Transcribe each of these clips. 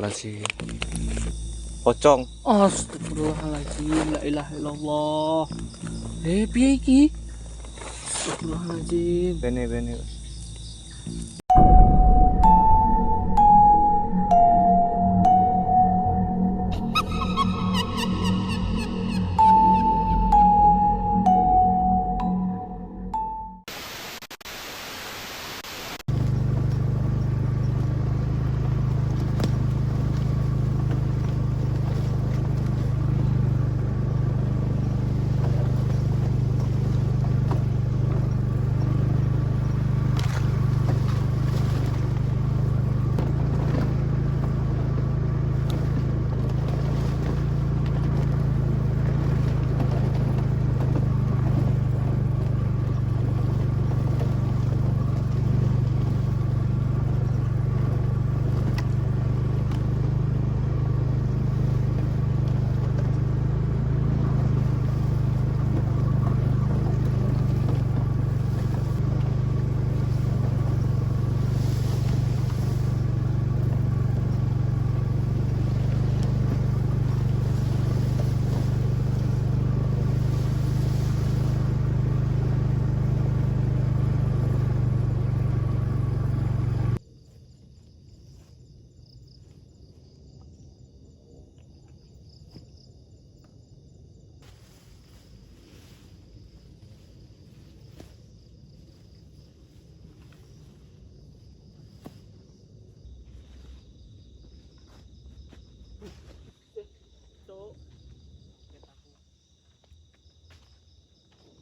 Astagfirullahaladzim. Pocong. Astagfirullahaladzim, la ilaha illallah. Piye iki? Astagfirullahaladzim. Bene.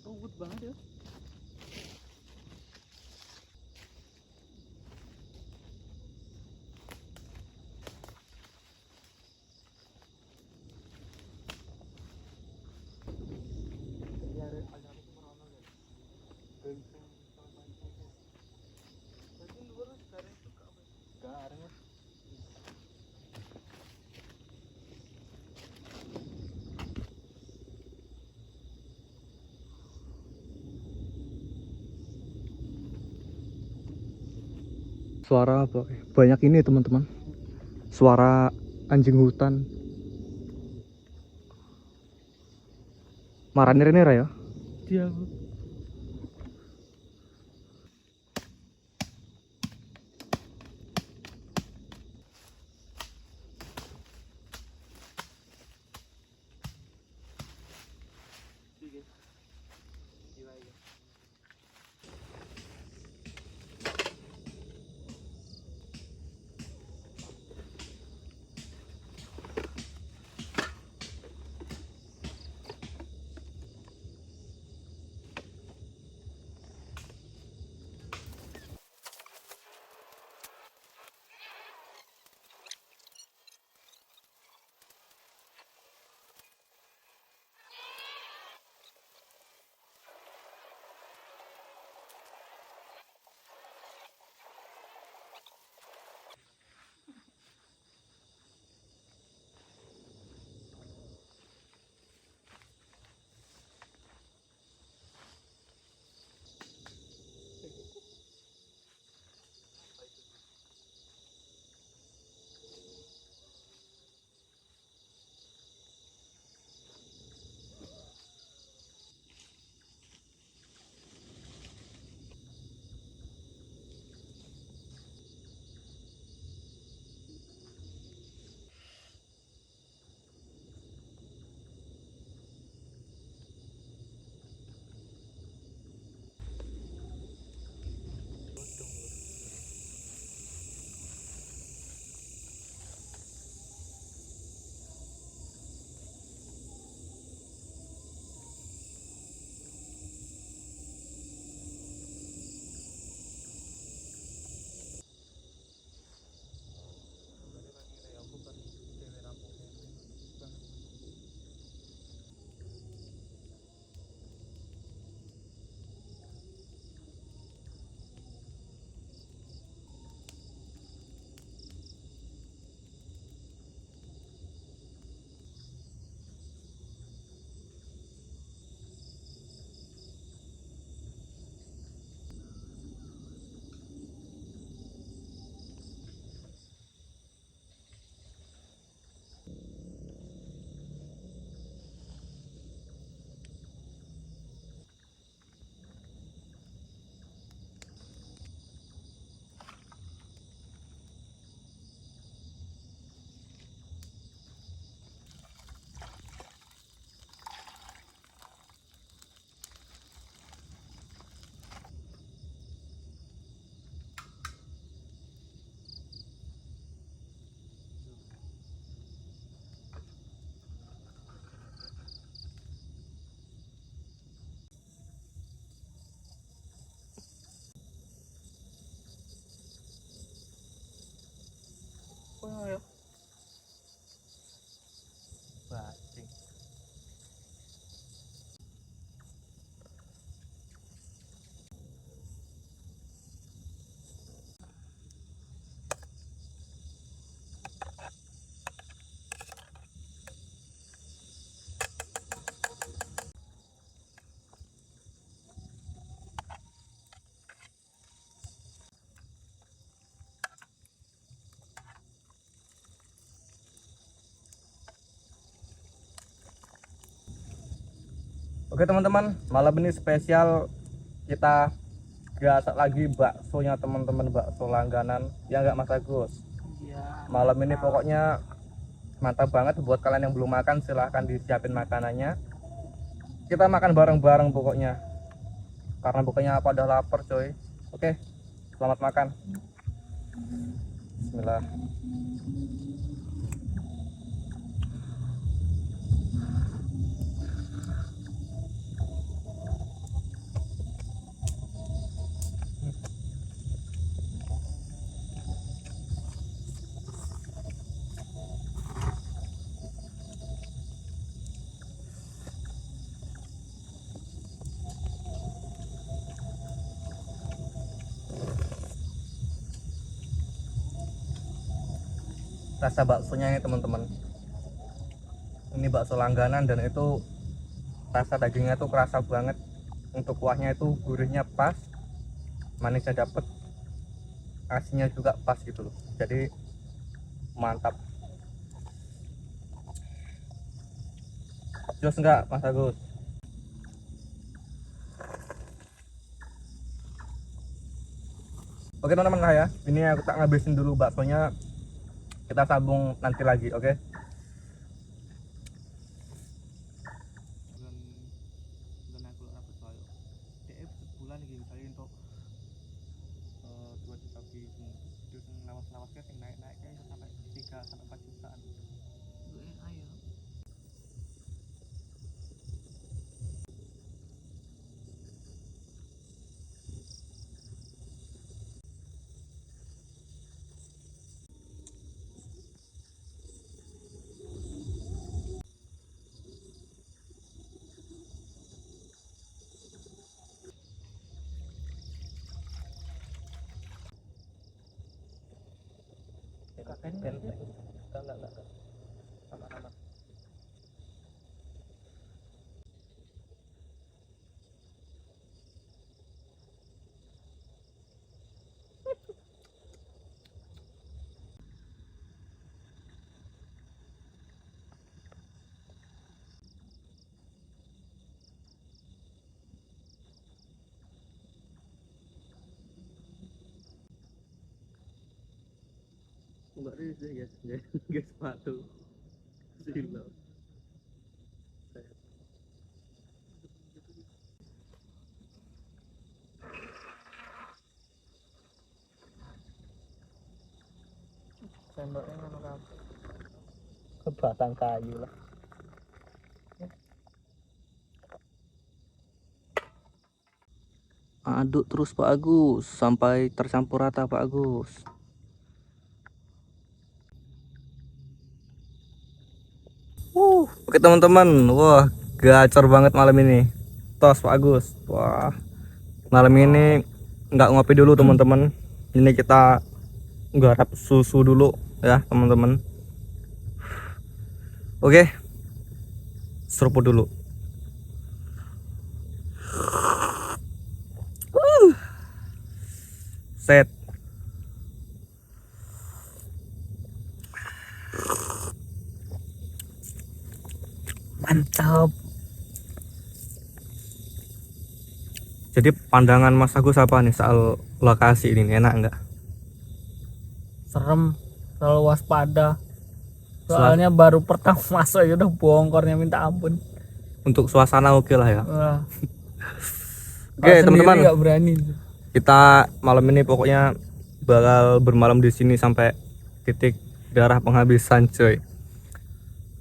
Ruwet banget ya. Suara apa? Banyak ini teman-teman. Suara anjing hutan. Maranir ini ya? Dia Oke teman-teman, malam ini spesial kita gasak lagi baksonya teman-teman, bakso langganan ya nggak Mas Agus. Iya. Malam ini pokoknya mantap banget. Buat kalian yang belum makan silahkan disiapin makanannya. Kita makan bareng-bareng pokoknya, karena pokoknya apa udah lapar coy. Oke, selamat makan. Bismillah. Rasa baksonya ini teman-teman, ini bakso langganan dan itu rasa dagingnya tuh kerasa banget. Untuk kuahnya itu gurihnya pas, manisnya dapet, asinnya juga pas gitu loh, jadi mantap. Jos enggak Mas Agus? Oke teman-teman lah ya, ini aku tak ngabisin dulu baksonya, kita sambung nanti lagi, oke? Bulan aku apa soal DF sebulan gitu misalnya untuk 2 juta piece terus lawas-lawasnya yang naik-naiknya sampai 3 sampai 4 jutaan. Ayo. Enggak. Aman-aman. Enggak sih guys, guys sepatu. Silo. Tembaknya ngono kabeh. Ke batang kayu lah. Aduk terus Pak Agus sampai tercampur rata Pak Agus. Oke teman-teman, wah gacor banget malam ini. Tos Pak Agus, wah malam ini nggak ngopi dulu teman-teman. Ini kita garap susu dulu ya teman-teman. Oke, seruput dulu. Set. Mantap. Jadi pandangan Mas Agus apa nih soal lokasi ini, enak nggak? Serem, selalu waspada. Soalnya baru pertama masuk ya udah bongkornya minta ampun. Untuk suasana oke lah ya. Wah. Oke teman-teman, nggak berani. kita malam ini pokoknya bakal bermalam di sini sampai titik darah penghabisan coy.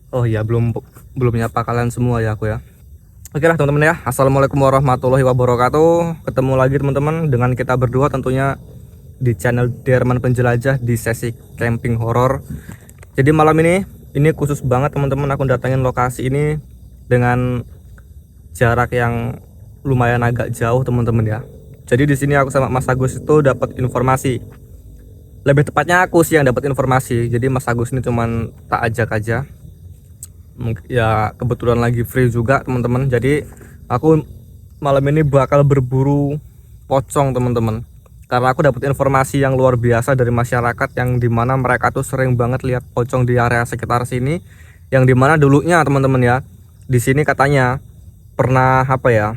Oh iya, belum nyapa kalian semua ya aku ya. Oke lah teman-teman ya, assalamualaikum warahmatullahi wabarakatuh. Ketemu lagi teman-teman dengan kita berdua tentunya di channel Derman Penjelajah di sesi camping horor. Jadi malam ini khusus banget teman-teman, aku datangin lokasi ini dengan jarak yang lumayan agak jauh teman-teman ya. Jadi di sini aku sama Mas Agus itu dapat informasi. Lebih tepatnya aku sih yang dapat informasi. Jadi Mas Agus ini cuman tak ajak aja. Ya kebetulan lagi free juga teman-teman. Jadi aku malam ini bakal berburu pocong teman-teman. Karena aku dapat informasi yang luar biasa dari masyarakat yang dimana mereka tuh sering banget lihat pocong di area sekitar sini. Yang dimana dulunya teman-teman ya, di sini katanya pernah apa ya,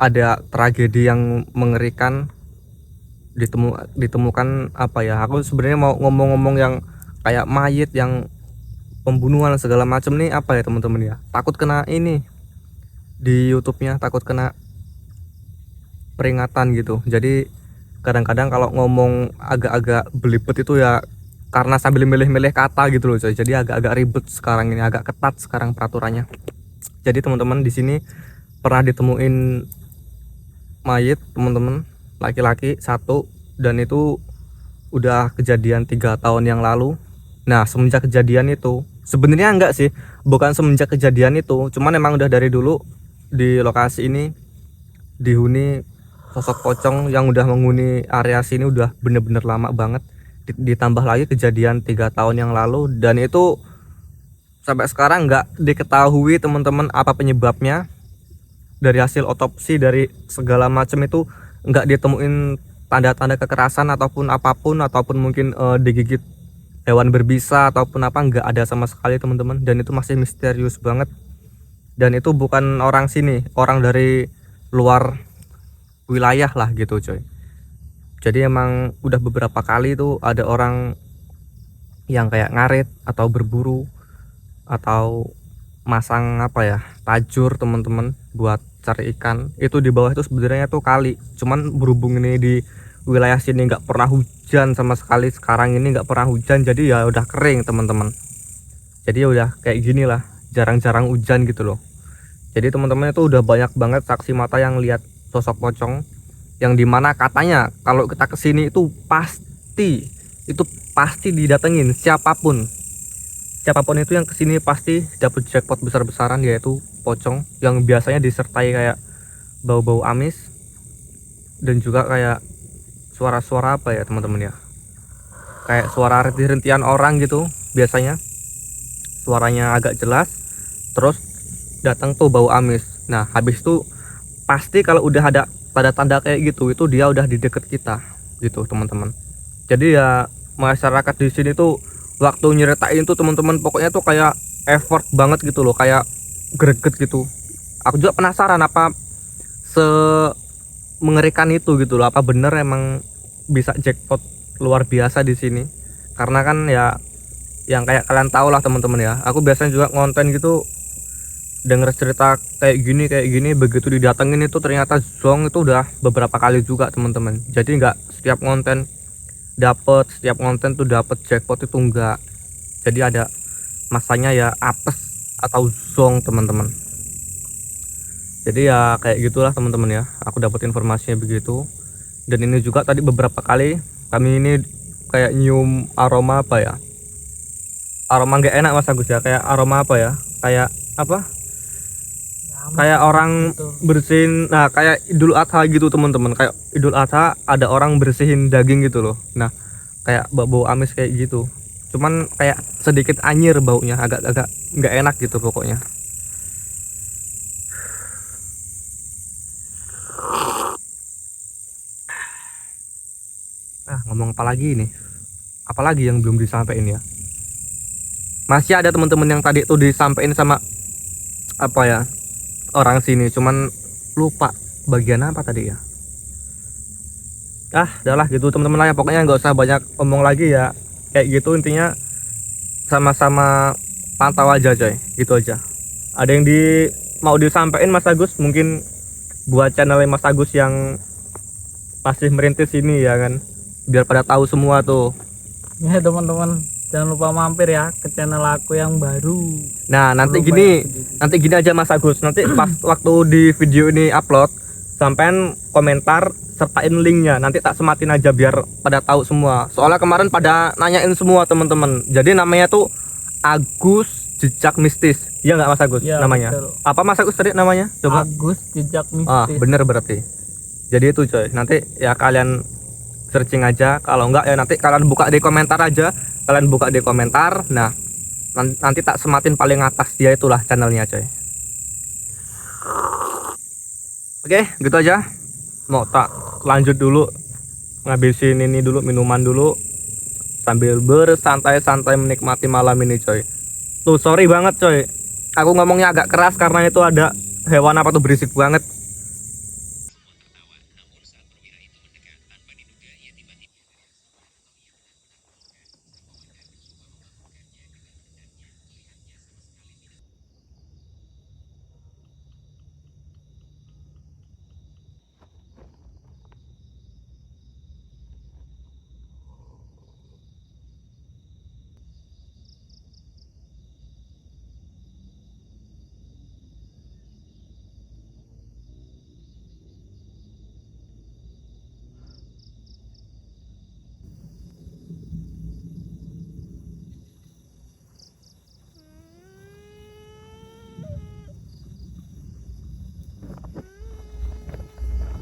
ada tragedi yang mengerikan ditemukan apa ya, aku sebenarnya mau ngomong-ngomong yang kayak mayit yang pembunuhan segala macam nih apa ya teman-teman ya, takut kena ini di YouTube-nya, takut kena peringatan gitu. Jadi kadang-kadang kalau ngomong agak-agak belibet itu ya karena sambil milih-milih kata gitu loh coy. Jadi agak-agak ribet sekarang ini, agak ketat sekarang peraturannya. Jadi teman-teman di sini pernah ditemuin mayit teman-teman, laki-laki satu, dan itu udah kejadian 3 tahun yang lalu. Nah semenjak kejadian itu sebenarnya enggak sih, bukan semenjak kejadian itu, cuman emang udah dari dulu di lokasi ini dihuni sosok pocong yang udah menghuni area sini udah bener-bener lama banget. Ditambah lagi kejadian 3 tahun yang lalu, dan itu sampai sekarang nggak diketahui teman-teman apa penyebabnya. Dari hasil otopsi dari segala macam itu nggak ditemuin tanda-tanda kekerasan ataupun apapun, ataupun mungkin digigit hewan berbisa ataupun apa, nggak ada sama sekali teman-teman. Dan itu masih misterius banget, dan itu bukan orang sini, orang dari luar wilayah lah gitu coy. Jadi emang udah beberapa kali tuh ada orang yang kayak ngarit atau berburu atau masang apa ya, tajur teman-teman buat cari ikan. Itu di bawah itu sebenarnya tuh kali, cuman berhubung ini di wilayah sini nggak pernah hujan sama sekali, sekarang ini nggak pernah hujan, jadi ya udah kering teman-teman. Jadi ya udah kayak gini lah, jarang-jarang hujan gitu loh. Jadi teman-teman itu udah banyak banget saksi mata yang lihat sosok pocong, yang dimana katanya kalau kita kesini itu pasti didatengin siapapun itu yang kesini pasti dapat jackpot besar-besaran, yaitu pocong yang biasanya disertai kayak bau-bau amis dan juga kayak suara-suara apa ya teman-teman ya, kayak suara rintik-rintian orang gitu biasanya, suaranya agak jelas, terus datang tuh bau amis. Nah habis itu pasti kalau udah ada tanda-tanda kayak gitu, itu dia udah di deket kita gitu teman-teman. Jadi ya masyarakat di sini tuh waktu nyeritain tuh teman-teman, pokoknya tuh kayak effort banget gitu loh, kayak greget gitu. Aku juga penasaran apa se mengerikan itu gitu loh, apa bener emang bisa jackpot luar biasa di sini. Karena kan ya yang kayak kalian tahu lah teman-teman ya, aku biasanya juga ngonten gitu, denger cerita kayak gini, begitu didatengin itu ternyata zong, itu udah beberapa kali juga teman-teman. Jadi nggak setiap konten tuh dapet jackpot, itu enggak. Jadi ada masanya ya apes atau zong teman-teman. Jadi ya kayak gitulah teman-teman ya, aku dapat informasinya begitu. Dan ini juga tadi beberapa kali kami ini kayak nyium aroma apa ya, aroma nggak enak Mas Agus ya, kayak aroma apa ya, kayak apa, kayak orang bersihin, nah kayak Idul Adha gitu teman-teman, kayak Idul Adha ada orang bersihin daging gitu loh. Nah kayak bau amis kayak gitu, cuman kayak sedikit anyir baunya, agak-agak nggak enak gitu pokoknya. Ngomong apa lagi ini, apalagi yang belum disampaikan ya. Masih ada teman-teman yang tadi tuh disampaikan sama apa ya, orang sini, cuman lupa bagian apa tadi ya. Udahlah gitu teman-teman lah ya, pokoknya nggak usah banyak ngomong lagi ya, kayak gitu intinya, sama-sama pantau aja coy, gitu aja. Ada yang mau disampaikan Mas Agus mungkin buat channel Mas Agus yang masih merintis ini ya kan, biar pada tahu semua tuh ya teman-teman. Jangan lupa mampir ya ke channel aku yang baru. Nah nanti gini aja Mas Agus, nanti pas waktu di video ini upload, sampean komentar sertain linknya, nanti tak sematin aja biar pada tahu semua. Soalnya kemarin pada nanyain semua teman-teman. Jadi namanya tuh Agus Jejak Mistis, ya nggak Mas Agus ya, namanya? Betul. Apa Mas Agus tadi namanya? Coba. Agus Jejak Mistis. Bener berarti. Jadi itu coy, nanti ya kalian searching aja, kalau enggak ya nanti kalian buka di komentar aja. Nah nanti tak sematin paling atas, dia itulah channelnya coy. Oke gitu aja, mau tak lanjut dulu ngabisin ini dulu, minuman dulu, sambil bersantai-santai menikmati malam ini coy. Tuh sorry banget coy, aku ngomongnya agak keras karena itu ada hewan apa tuh berisik banget.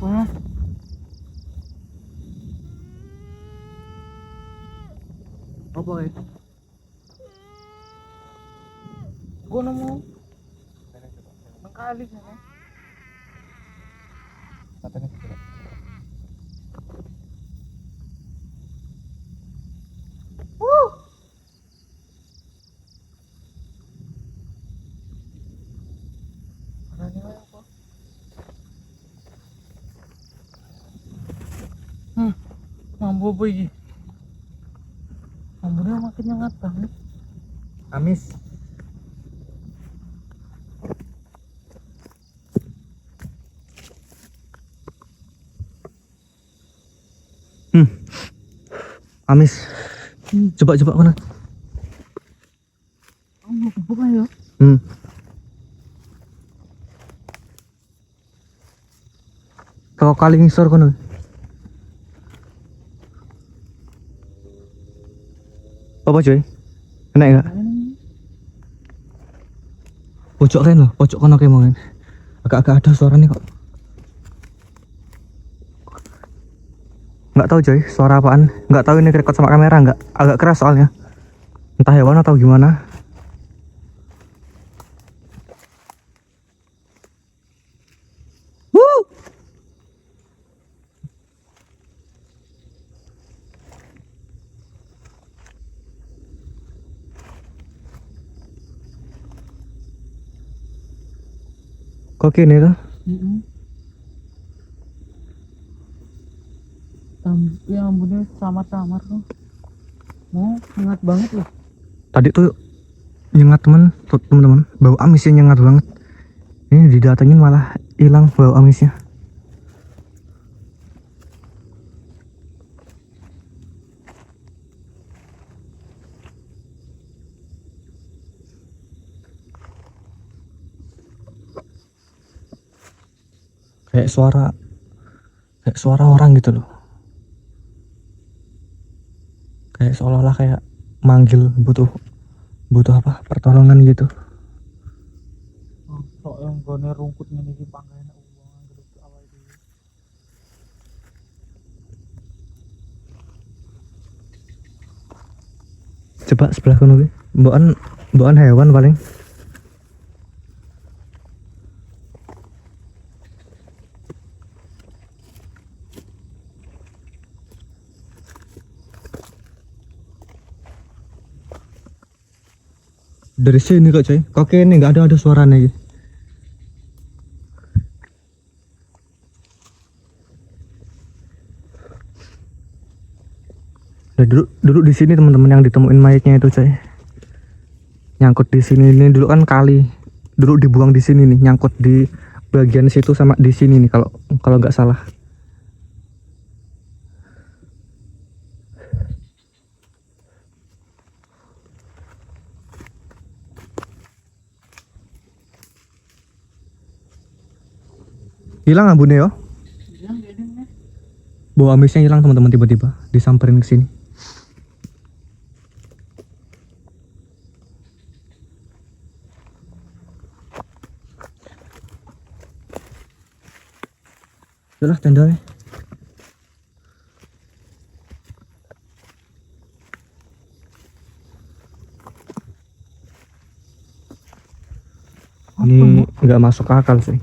Wah. Apa ya? Gua nemu mengkali sana. Arane wae apa? Mambu apa iki? Mambunya makin nyengat banget. Amis. Amis. Coba mana? Oh, mau kebuka ya? Kau kali ngisor kono. Apa cuy? Enak enggak? Pojok kan loh, pojok kono kayak mau kan. Agak-agak ada suara nih kok. Nggak tahu coy, suara apaan? Nggak tahu ini rekod sama kamera nggak? Agak keras soalnya. Entah hewan atau gimana. Woo! Kok gini tuh? Tapi ambunnya samar-samar tuh. Mau hangat banget loh. Tadi tuh nyengat teman-teman. Bau amisnya nyengat banget. Ini didatengin malah hilang bau amisnya. Kayak suara orang gitu loh. Kayak seolah-olah kayak manggil butuh apa? Pertolongan gitu. Sok yang gone rungkutnya nih pangkainnya uang gede awal dulu. Coba sebelah kono kuwi. Mbokan hewan paling. Dari sini kok coy, kok ini nggak ada suaranya gitu. Nah, dulu di sini teman-teman yang ditemuin mayatnya itu coy, nyangkut di sini. Ini dulu kan kali, dulu dibuang di sini nih, nyangkut di bagian situ sama di sini nih kalau nggak salah. Hilang ambune yo. Hilang gedenya. Bau amisnya hilang teman-teman, tiba-tiba disamperin ke sini. Yalah tendanya. Ini nggak masuk akal sih.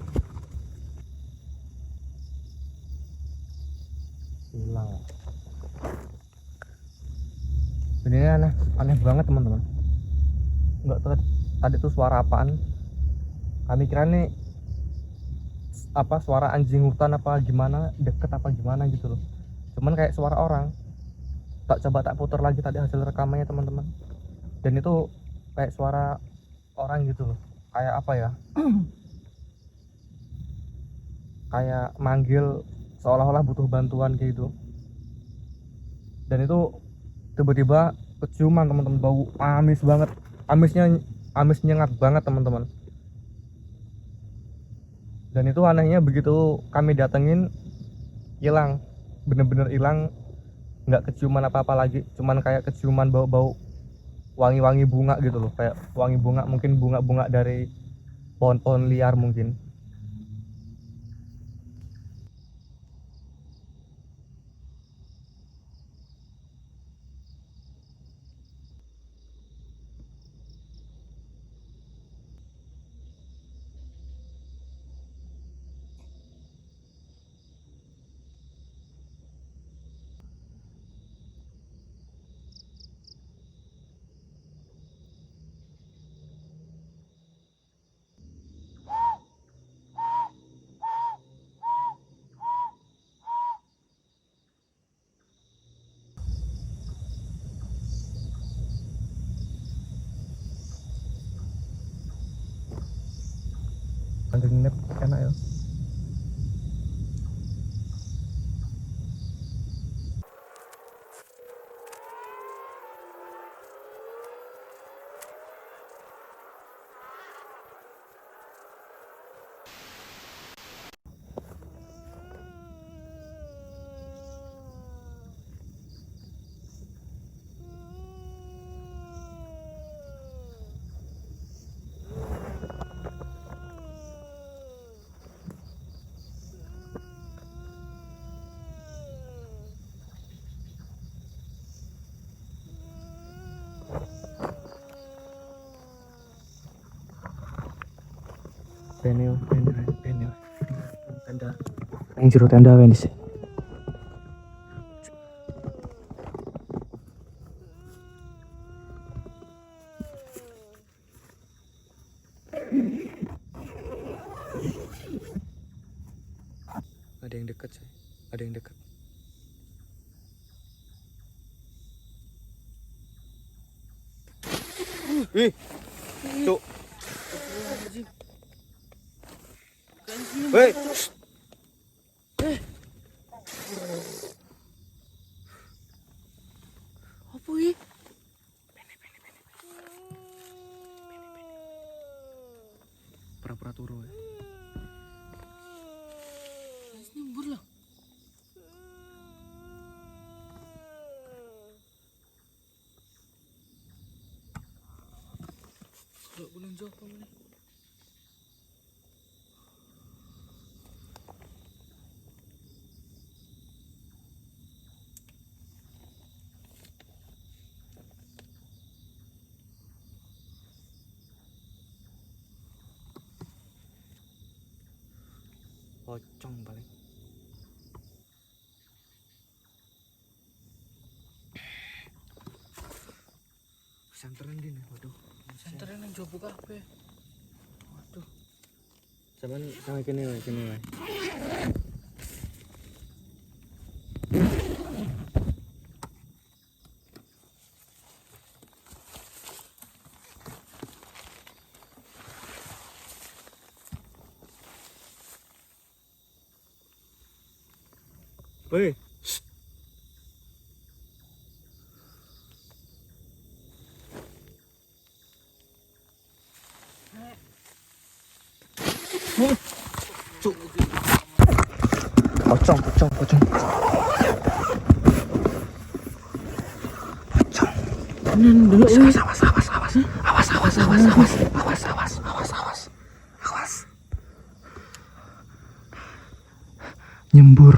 Hilang. Ini aneh banget teman-teman. Nggak tahu tadi tuh suara apaan. Kami kira nih apa suara anjing hutan apa gimana, deket apa gimana gitu loh. Cuman kayak suara orang. Tak coba tak putar lagi tadi hasil rekamannya teman-teman. Dan itu kayak suara orang gitu loh. Kayak apa ya? Kayak manggil seolah-olah butuh bantuan gitu. Dan itu tiba-tiba keciuman teman-teman, bau amis banget. Amis nyengat banget teman-teman. Dan itu anehnya begitu kami datengin hilang, bener-bener hilang, nggak keciuman apa-apa lagi, cuman kayak keciuman bau-bau wangi-wangi bunga gitu loh, kayak wangi bunga, mungkin bunga-bunga dari pohon-pohon liar mungkin. Sambil nginep enak ya. Penil tenda yang jero tenda wis. Ada yang dekat sih, ada yang dekat. Wih, cuk. Weh. Apa ini? Pura-pura turu ya. Nyembur lah. Kalau belum jawab apa nih? Pocong paling. Pesantren gini, waduh. Pesantren yang jauh buka apa? Waduh. Sama kini wae. Woi. Cuk. Pocong. Pocong. Dulu Awas. Nyembur.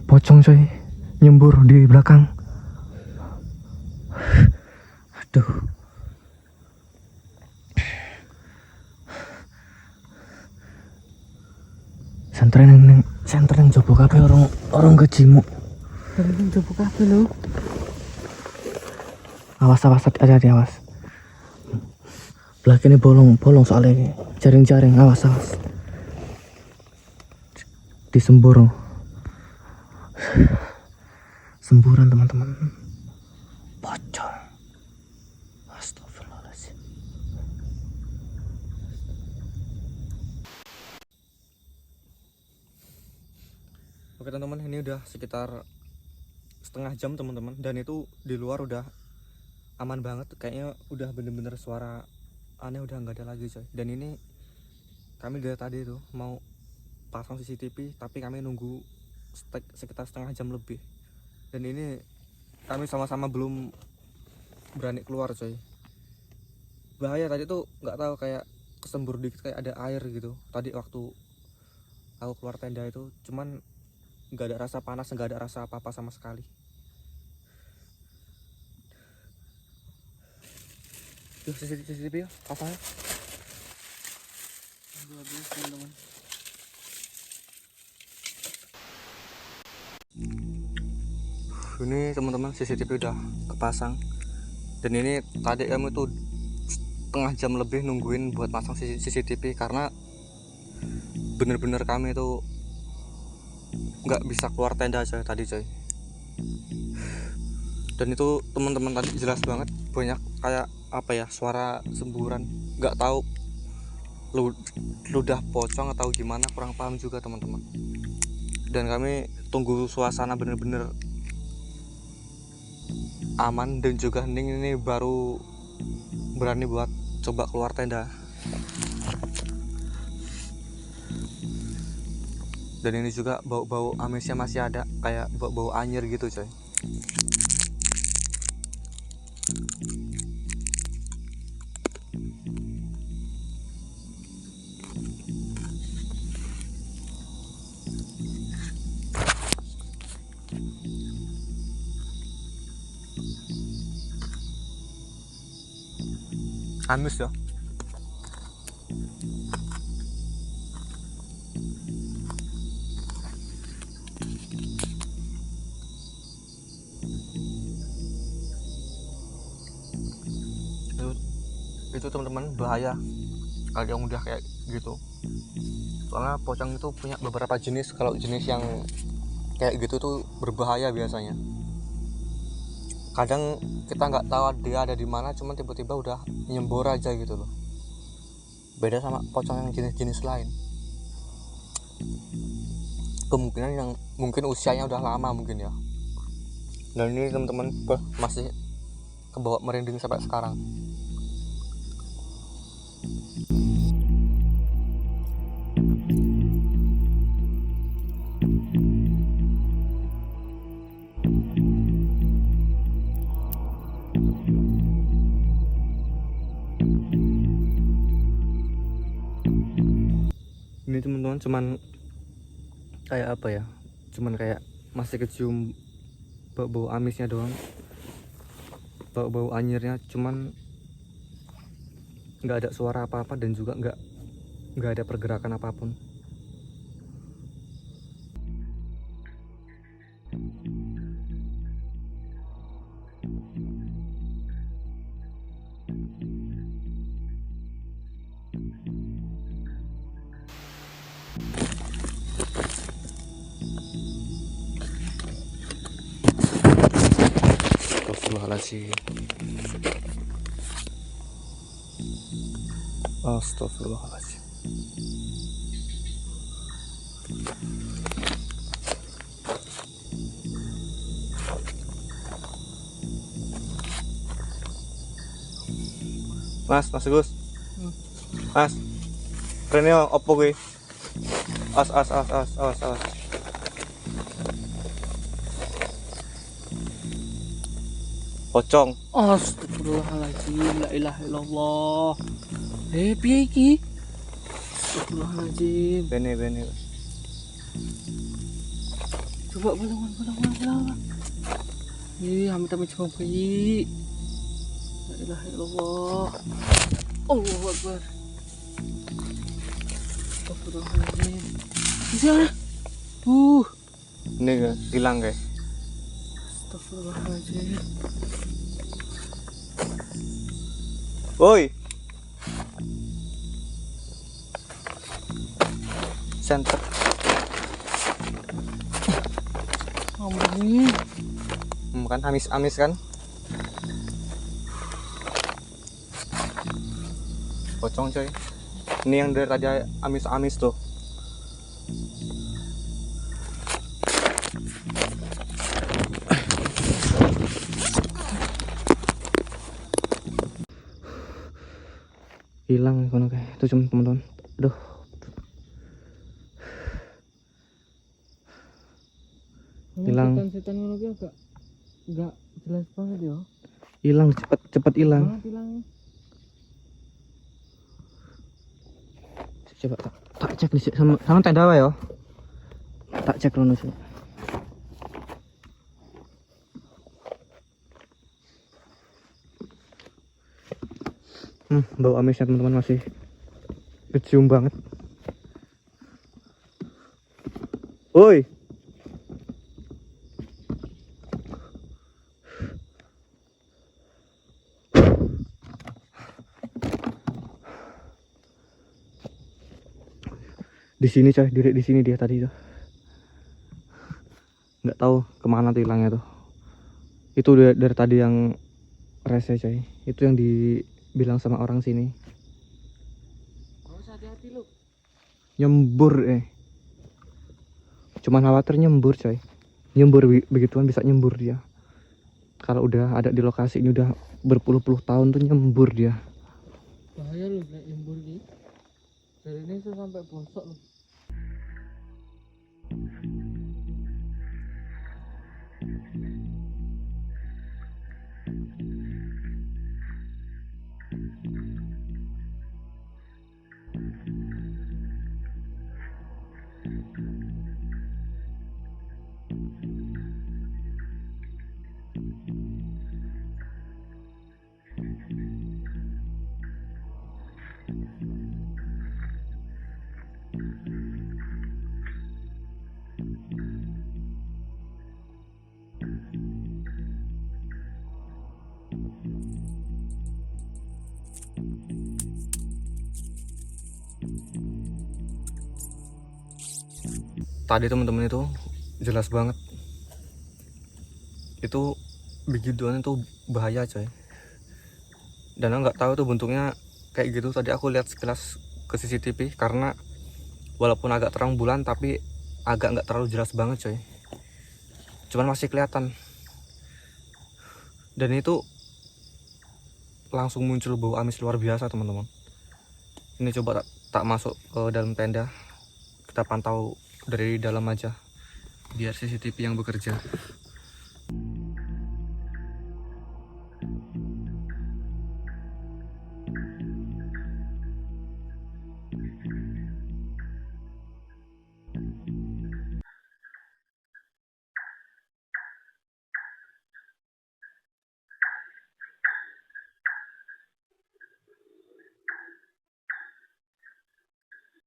Pocong coy. Nyembur di belakang. Aduh. Santren yang jopo kafe orang kejimu. yang jauh buka apa lo? Awas hati-hati awas. Belah kene bolong soalnya jaring awas. di semburan teman-teman. Pocong. Astagfirullahaladzim. Oke teman-teman, ini udah sekitar setengah jam teman-teman, dan itu di luar udah aman banget, kayaknya udah bener-bener suara aneh udah nggak ada lagi coy. Dan ini kami dari tadi tuh mau pasang CCTV, tapi kami nunggu sekitar setengah jam lebih, dan ini kami sama-sama belum berani keluar coy. Bahaya tadi tuh, nggak tahu kayak kesembur dikit kayak ada air gitu tadi waktu aku keluar tenda itu, cuman nggak ada rasa panas, nggak ada rasa apa-apa sama sekali. Yuk CCTV yuk, pasang. Teman-teman. Ini teman-teman CCTV udah kepasang, dan ini tadi kami tuh setengah jam lebih nungguin buat pasang CCTV karena bener-bener kami tuh nggak bisa keluar tenda coy tadi coy. Dan itu teman-teman tadi jelas banget banyak kayak apa ya, suara semburan, nggak tahu ludah pocong atau gimana, kurang paham juga teman-teman. Dan kami tunggu suasana bener-bener aman dan juga hening, ini baru berani buat coba keluar tenda. Dan ini juga bau-bau amisnya masih ada, kayak bau anyir gitu coy. Amis ya. Itu teman-teman bahaya kalau yang udah kayak gitu, soalnya pocong itu punya beberapa jenis. Kalau jenis yang kayak gitu tuh berbahaya biasanya. Kadang kita nggak tahu dia ada di mana, cuman tiba-tiba udah nyembor aja gitu loh. Beda sama pocong yang jenis-jenis lain, kemungkinan yang mungkin usianya udah lama mungkin ya. Dan ini teman-teman masih kebawa merinding sampai sekarang. Ini teman-teman cuman kayak apa ya, cuman kayak masih kecium bau amisnya doang, bau anyirnya, cuman nggak ada suara apa-apa dan juga nggak ada pergerakan apapun. Astagfirullahaladzim. Astagfirullahaladzim. Mas Gus. Mas. Rene opo gue? As. Pocong. Astagfirullahaladzim, la ilaha illallah. Piye iki? Astagfirullahaladzim. Bene. Coba bolong. Amit-amit coba bayi. La ilaha illallah. Allahu Akbar. Astagfirullahaladzim. Bisa. Ini guys, hilang guys. Astagfirullahaladzim. Woi. Center. Ngomongin. Kan amis-amis kan. Pocong coy. Ini yang dari tadi amis-amis tuh. Hilang kono kayak itu cuma teman-teman. Aduh. Hilang. Setan ngono ki agak enggak jelas banget ya. Hilang cepet hilang. Banget hilangnya. Coba tak cek di sama tenda wae yo. Tak cek dulu sih. Bau amisnya teman-teman masih kecium banget. Woi. Di sini coy, diri di sini dia tadi tuh. Nggak tahu kemana tuh hilangnya tuh. Itu dari tadi yang rese coy. Itu yang dibilang sama orang sini. Harus hati-hati lu. Nyembur Cuman khawatir nyembur coy. Nyembur begituan bisa nyembur dia. Kalau udah ada di lokasi ini udah berpuluh-puluh tahun tuh nyembur dia. Bahaya lu nek nyembur ki. Dari ini tuh sampai bosok lu. Tadi teman-teman itu jelas banget. Itu begituan itu bahaya coy. Dan aku nggak tahu tuh bentuknya kayak gitu. Tadi aku lihat sekilas ke CCTV karena walaupun agak terang bulan tapi agak nggak terlalu jelas banget coy. Cuman masih kelihatan. Dan itu langsung muncul bau amis luar biasa teman-teman. Ini coba tak masuk ke dalam tenda. Kita pantau dari dalam aja biar CCTV yang bekerja.